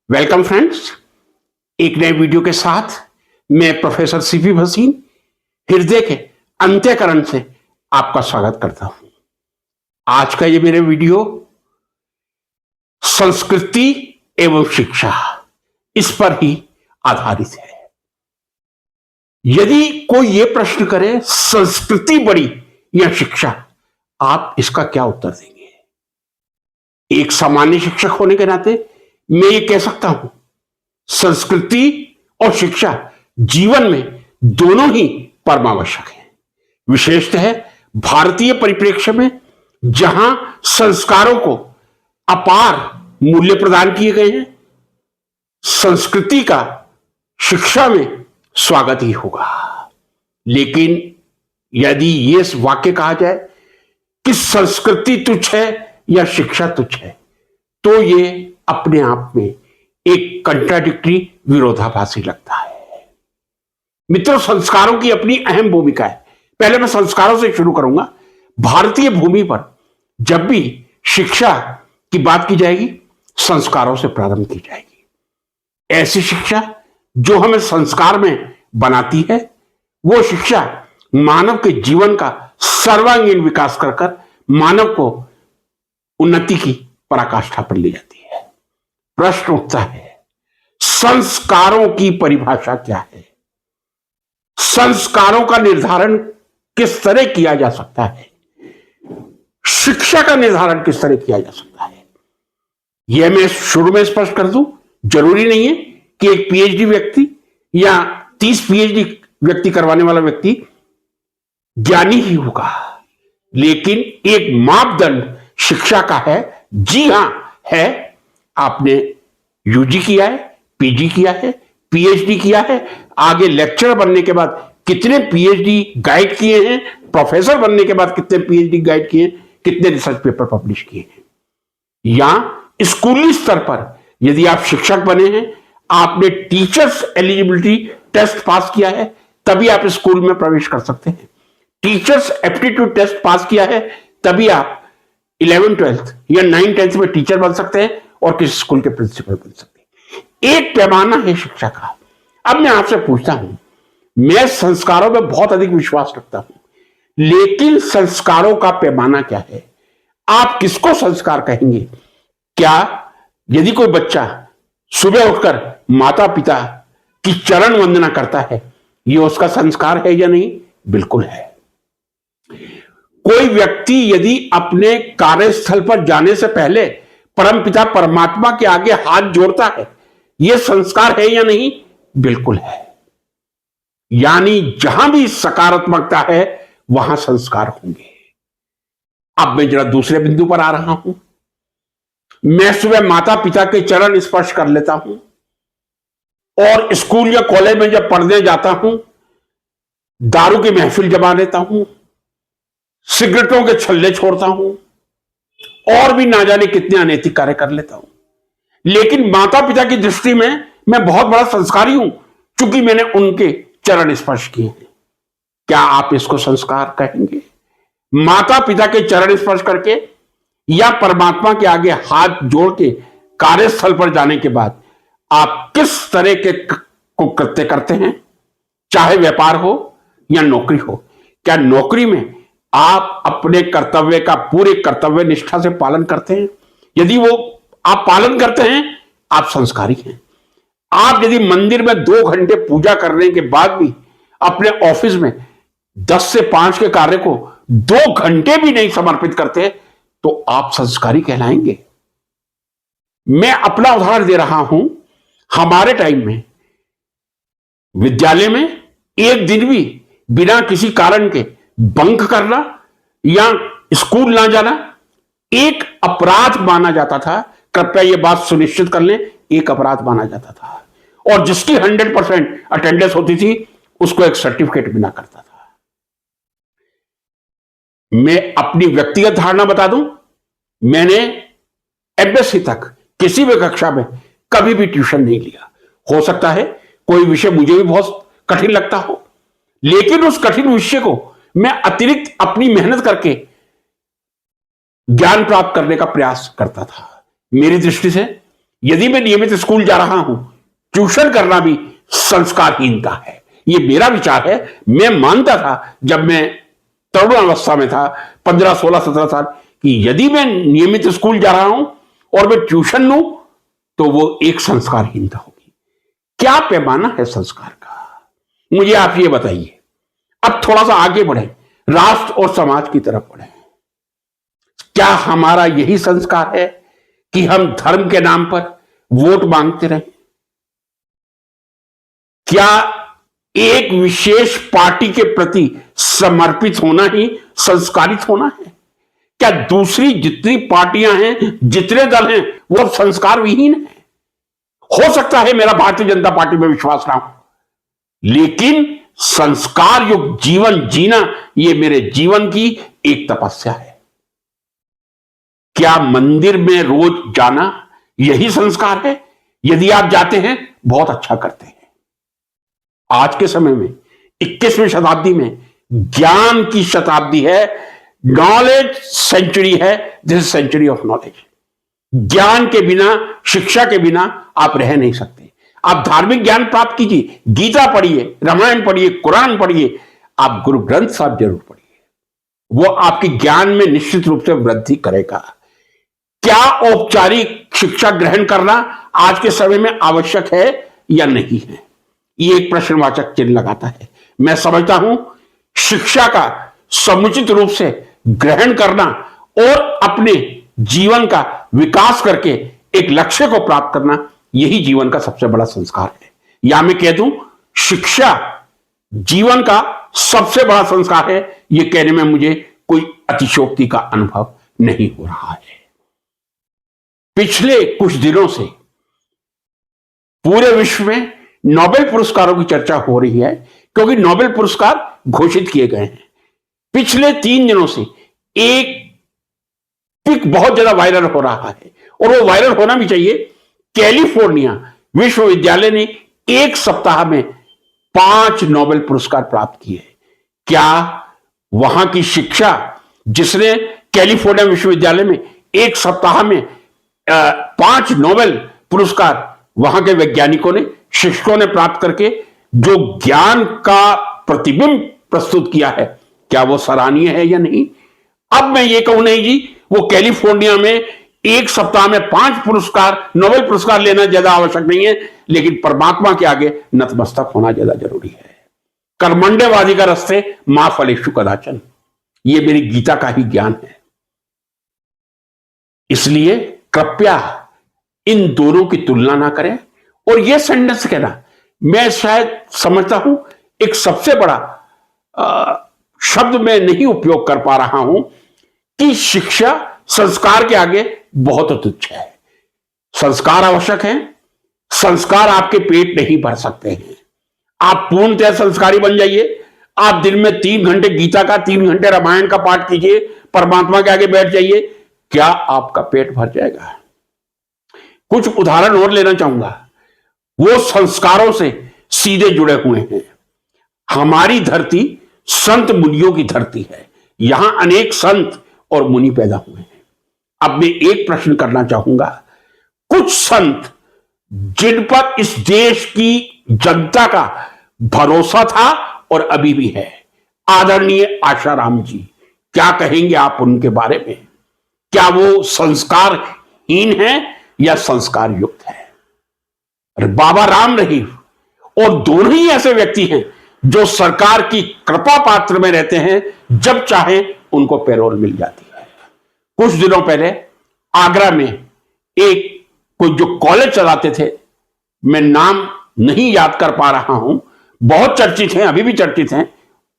Welcome friends, एक नए video के साथ मैं प्रोफेसर सीपी भसीन हृदय के अंत्यकरण से आपका स्वागत करता हूं। आज का ये मेरे वीडियो संस्कृति एवं शिक्षा इस पर ही आधारित है। यदि कोई ये प्रश्न करे संस्कृति बड़ी या शिक्षा, आप इसका क्या उत्तर देंगे? एक सामान्य शिक्षक होने के नाते मैं ये कह सकता हूं, संस्कृति और शिक्षा जीवन में दोनों ही परमावश्यक है। विशेषतः भारतीय परिप्रेक्ष्य में जहां संस्कारों को अपार मूल्य प्रदान किए गए हैं, संस्कृति का शिक्षा में स्वागत ही होगा। लेकिन यदि ये वाक्य कहा जाए कि संस्कृति तुच्छ है या शिक्षा तुच्छ है, तो ये अपने आप में एक कंट्राडिक्टरी विरोधाभासी लगता है। मित्रों, संस्कारों की अपनी अहम भूमिका है। पहले मैं संस्कारों से शुरू करूंगा। भारतीय भूमि पर जब भी शिक्षा की बात की जाएगी, संस्कारों से प्रारंभ की जाएगी। ऐसी शिक्षा जो हमें संस्कार में बनाती है, वो शिक्षा मानव के जीवन का सर्वांगीण विकास कर मानव को उन्नति की पराकाष्ठा पर ले जाती है। प्रश्न उठता है, संस्कारों की परिभाषा क्या है? संस्कारों का निर्धारण किस तरह किया जा सकता है? शिक्षा का निर्धारण किस तरह किया जा सकता है? यह मैं शुरू में स्पष्ट कर दूं, जरूरी नहीं है कि एक पीएचडी व्यक्ति या 30 पीएचडी व्यक्ति करवाने वाला व्यक्ति ज्ञानी ही होगा, लेकिन एक मापदंड शिक्षा का है। जी हां, है। आपने यूजी किया है, पीजी किया है, पीएचडी किया है, आगे लेक्चरर बनने के बाद कितने पीएचडी गाइड किए हैं, प्रोफेसर बनने के बाद कितने पीएचडी गाइड किए, कितने रिसर्च पेपर पब्लिश किए हैं। या स्कूली स्तर पर यदि आप शिक्षक बने हैं, आपने टीचर्स एलिजिबिलिटी टेस्ट पास किया है, तभी आप स्कूल में प्रवेश कर सकते हैं। टीचर्स एप्टीट्यूड टेस्ट पास किया है, तभी आप 11th 12th या 9th 10th में टीचर बन सकते हैं और किसी स्कूल के प्रिंसिपल बन सकते हैं। एक पैमाना है शिक्षा का। अब मैं आपसे पूछता हूं, मैं संस्कारों में बहुत अधिक विश्वास रखता हूं, लेकिन संस्कारों का पैमाना क्या है? आप किसको संस्कार कहेंगे? क्या यदि कोई बच्चा सुबह उठकर माता पिता की चरण वंदना करता है, यह उसका संस्कार है या नहीं? बिल्कुल है। कोई व्यक्ति यदि अपने कार्यस्थल पर जाने से पहले परमपिता परमात्मा के आगे हाथ जोड़ता है, यह संस्कार है या नहीं? बिल्कुल है। यानी जहां भी सकारात्मकता है, वहां संस्कार होंगे। अब मैं जरा दूसरे बिंदु पर आ रहा हूं। मैं सुबह माता पिता के चरण स्पर्श कर लेता हूं और स्कूल या कॉलेज में जब पढ़ने जाता हूं, दारू की महफिल जमा लेता हूं, सिगरेटों के छल्ले छोड़ता हूं और भी ना जाने कितने अनैतिक कार्य कर लेता हूं। लेकिन माता पिता की दृष्टि में मैं बहुत बड़ा संस्कारी हूं, क्योंकि मैंने उनके चरण स्पर्श किए हैं। क्या आप इसको संस्कार कहेंगे? माता पिता के चरण स्पर्श करके या परमात्मा के आगे हाथ जोड़ के कार्यस्थल पर जाने के बाद आप किस तरह के कृत्य करते हैं? चाहे व्यापार हो या नौकरी हो। क्या नौकरी में आप अपने कर्तव्य का पूरे कर्तव्य निष्ठा से पालन करते हैं? यदि वो आप पालन करते हैं, आप संस्कारी हैं। आप यदि मंदिर में 2 घंटे पूजा करने के बाद भी अपने ऑफिस में 10 से 5 के कार्य को 2 घंटे भी नहीं समर्पित करते, तो आप संस्कारी कहलाएंगे। मैं अपना उदाहरण दे रहा हूं। हमारे टाइम में विद्यालय में एक दिन भी बिना किसी कारण के बंक करना या स्कूल ना जाना एक अपराध माना जाता था। कृपया यह बात सुनिश्चित कर लें, एक अपराध माना जाता था। और जिसकी 100% अटेंडेंस होती थी, उसको एक सर्टिफिकेट मिला करता था। मैं अपनी व्यक्तिगत धारणा बता दूं, मैंने एमएससी तक किसी भी कक्षा में कभी भी ट्यूशन नहीं लिया। हो सकता है कोई विषय मुझे भी बहुत कठिन लगता हो, लेकिन उस कठिन विषय को मैं अतिरिक्त अपनी मेहनत करके ज्ञान प्राप्त करने का प्रयास करता था। मेरी दृष्टि से यदि मैं नियमित स्कूल जा रहा हूं, ट्यूशन करना भी संस्कारहीनता है। यह मेरा विचार है। मैं मानता था जब मैं तरुण अवस्था में था, 15, 16, 17 साल, कि यदि मैं नियमित स्कूल जा रहा हूं और मैं ट्यूशन लूं तो वो एक संस्कारहीनता होगी। क्या पैमाना है संस्कार का, मुझे आप ये बताइए। अब थोड़ा सा आगे बढ़े, राष्ट्र और समाज की तरफ बढ़े। क्या हमारा यही संस्कार है कि हम धर्म के नाम पर वोट मांगते रहें? क्या एक विशेष पार्टी के प्रति समर्पित होना ही संस्कारित होना है? क्या दूसरी जितनी पार्टियां हैं, जितने दल हैं, वो संस्कार विहीन है? हो सकता है मेरा भारतीय जनता पार्टी में विश्वास ना हो, लेकिन संस्कार युक्त जीवन जीना यह मेरे जीवन की एक तपस्या है। क्या मंदिर में रोज जाना यही संस्कार है? यदि आप जाते हैं, बहुत अच्छा करते हैं। आज के समय में 21वीं शताब्दी में ज्ञान की शताब्दी है। नॉलेज सेंचुरी है, this is century of knowledge. ज्ञान के बिना, शिक्षा के बिना आप रह नहीं सकते। आप धार्मिक ज्ञान प्राप्त कीजिए, गीता पढ़िए, रामायण पढ़िए, कुरान पढ़िए, आप गुरु ग्रंथ साहब जरूर पढ़िए, वो आपके ज्ञान में निश्चित रूप से वृद्धि करेगा। क्या औपचारिक शिक्षा ग्रहण करना आज के समय में आवश्यक है या नहीं है? ये एक प्रश्नवाचक चिन्ह लगाता है। मैं समझता हूं शिक्षा का समुचित रूप से ग्रहण करना और अपने जीवन का विकास करके एक लक्ष्य को प्राप्त करना, यही जीवन का सबसे बड़ा संस्कार है। या मैं कह दूं, शिक्षा जीवन का सबसे बड़ा संस्कार है। यह कहने में मुझे कोई अतिशयोक्ति का अनुभव नहीं हो रहा है। पिछले कुछ दिनों से पूरे विश्व में नोबेल पुरस्कारों की चर्चा हो रही है, क्योंकि नोबेल पुरस्कार घोषित किए गए हैं। पिछले 3 दिनों से एक पिक बहुत ज्यादा वायरल हो रहा है, और वो वायरल होना भी चाहिए। कैलिफोर्निया विश्वविद्यालय ने एक सप्ताह में 5 नोबेल पुरस्कार प्राप्त किए। क्या वहां की शिक्षा, जिसने कैलिफोर्निया विश्वविद्यालय में एक सप्ताह में 5 नोबेल पुरस्कार वहां के वैज्ञानिकों ने, शिक्षकों ने प्राप्त करके जो ज्ञान का प्रतिबिंब प्रस्तुत किया है, क्या वो सराहनीय है या नहीं? अब मैं ये कहूं, नहीं जी, वो कैलिफोर्निया में एक सप्ताह में 5 पुरस्कार, नोबेल पुरस्कार लेना ज्यादा आवश्यक नहीं है, लेकिन परमात्मा के आगे नतमस्तक होना ज्यादा जरूरी है। कर्मण्यवादी का रस्ते मां फलेषु कदाचन, ये मेरी गीता का ही ज्ञान है। इसलिए कृपया इन दोनों की तुलना ना करें। और यह सेंटेंस कहना, मैं शायद समझता हूं एक सबसे बड़ा शब्द मैं नहीं उपयोग कर पा रहा हूं कि शिक्षा संस्कार के आगे बहुत तुच्छ है। संस्कार आवश्यक है, संस्कार आपके पेट नहीं भर सकते हैं। आप पूर्णतः संस्कारी बन जाइए। आप दिन में 3 घंटे गीता का, 3 घंटे रामायण का पाठ कीजिए, परमात्मा के आगे बैठ जाइए, क्या आपका पेट भर जाएगा? कुछ उदाहरण और लेना चाहूंगा, वो संस्कारों से सीधे जुड़े हुए हैं। हमारी धरती संत मुनियों की धरती है। यहां अनेक संत और मुनि पैदा हुए हैं। अब मैं एक प्रश्न करना चाहूंगा, कुछ संत जिन पर इस देश की जनता का भरोसा था और अभी भी है, आदरणीय आशाराम जी, क्या कहेंगे आप उनके बारे में? क्या वो संस्कारहीन है या संस्कार युक्त है? बाबा राम रहीम, और दोनों ही ऐसे व्यक्ति हैं जो सरकार की कृपा पात्र में रहते हैं, जब चाहे उनको पैरोल मिल जाती है। कुछ दिनों पहले आगरा में एक कोई जो कॉलेज चलाते थे, मैं नाम नहीं याद कर पा रहा हूं, बहुत चर्चित हैं, अभी भी चर्चित हैं,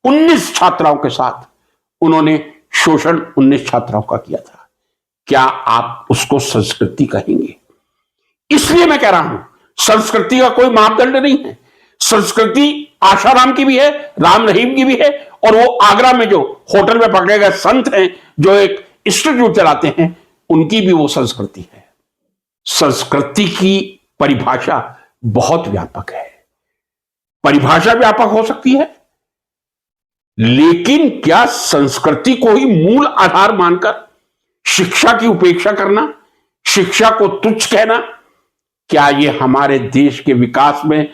19 छात्राओं के साथ उन्होंने शोषण 19 छात्राओं का किया था। क्या आप उसको संस्कृति कहेंगे? इसलिए मैं कह रहा हूं, संस्कृति का कोई मापदंड नहीं है। संस्कृति आशाराम की भी है, राम रहीम की भी है, और वो आगरा में जो होटल में पकड़े गए संत हैं, जो एक इंस्टीट्यूट चलाते हैं, उनकी भी वो संस्कृति है। संस्कृति की परिभाषा बहुत व्यापक है। परिभाषा व्यापक हो सकती है, लेकिन क्या संस्कृति को ही मूल आधार मानकर शिक्षा की उपेक्षा करना, शिक्षा को तुच्छ कहना, क्या ये हमारे देश के विकास में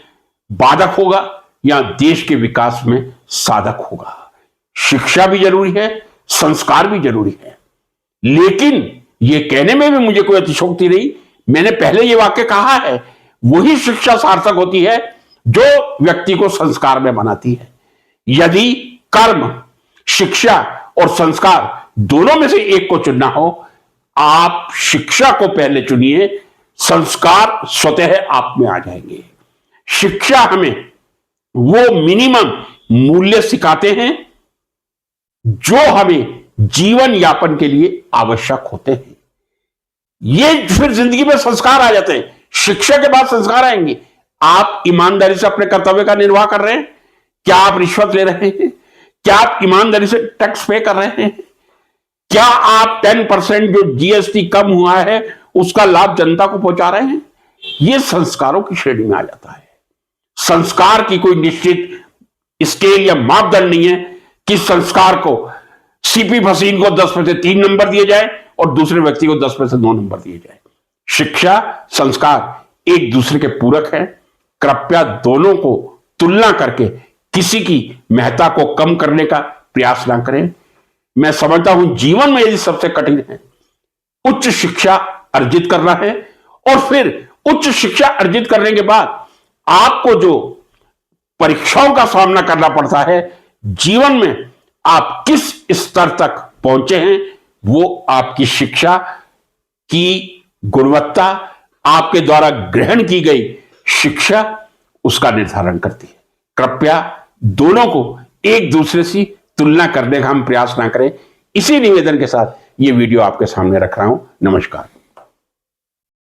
बाधक होगा या देश के विकास में साधक होगा? शिक्षा भी जरूरी है, संस्कार भी जरूरी है, लेकिन ये कहने में भी मुझे कोई अतिशयोक्ति नहीं। मैंने पहले ये वाक्य कहा है, वही शिक्षा सार्थक होती है जो व्यक्ति को संस्कार में बनाती है। यदि कर्म, शिक्षा और संस्कार दोनों में से एक को चुनना हो, आप शिक्षा को पहले चुनिए, संस्कार स्वतः आप में आ जाएंगे। शिक्षा हमें वो मिनिमम मूल्य सिखाते हैं जो हमें जीवन यापन के लिए आवश्यक होते हैं। ये फिर जिंदगी में संस्कार आ जाते हैं। शिक्षा के बाद संस्कार आएंगे। आप ईमानदारी से अपने कर्तव्य का निर्वाह कर रहे हैं? क्या आप रिश्वत ले रहे हैं? क्या आप ईमानदारी से टैक्स पे कर रहे हैं? क्या आप 10% जो जीएसटी कम हुआ है उसका लाभ जनता को पहुंचा रहे हैं? यह संस्कारों की श्रेणी में आ जाता है। संस्कार की कोई निश्चित स्केल या मापदंड नहीं है कि संस्कार को सीपी फसीन को 10 में से 3 नंबर दिए जाए और दूसरे व्यक्ति को 10 में से 2 नंबर दिए जाए। शिक्षा, संस्कार एक दूसरे के पूरक हैं। कृपया दोनों को तुलना करके किसी की महत्ता को कम करने का प्रयास ना करें। मैं समझता हूं जीवन में यदि सबसे कठिन है उच्च शिक्षा अर्जित करना है, और फिर उच्च शिक्षा अर्जित करने के बाद आपको जो परीक्षाओं का सामना करना पड़ता है जीवन में, आप किस स्तर तक पहुंचे हैं, वो आपकी शिक्षा की गुणवत्ता, आपके द्वारा ग्रहण की गई शिक्षा उसका निर्धारण करती है। कृपया दोनों को एक दूसरे से तुलना करने का हम प्रयास ना करें। इसी निवेदन के साथ ये वीडियो आपके सामने रख रहा हूं। नमस्कार।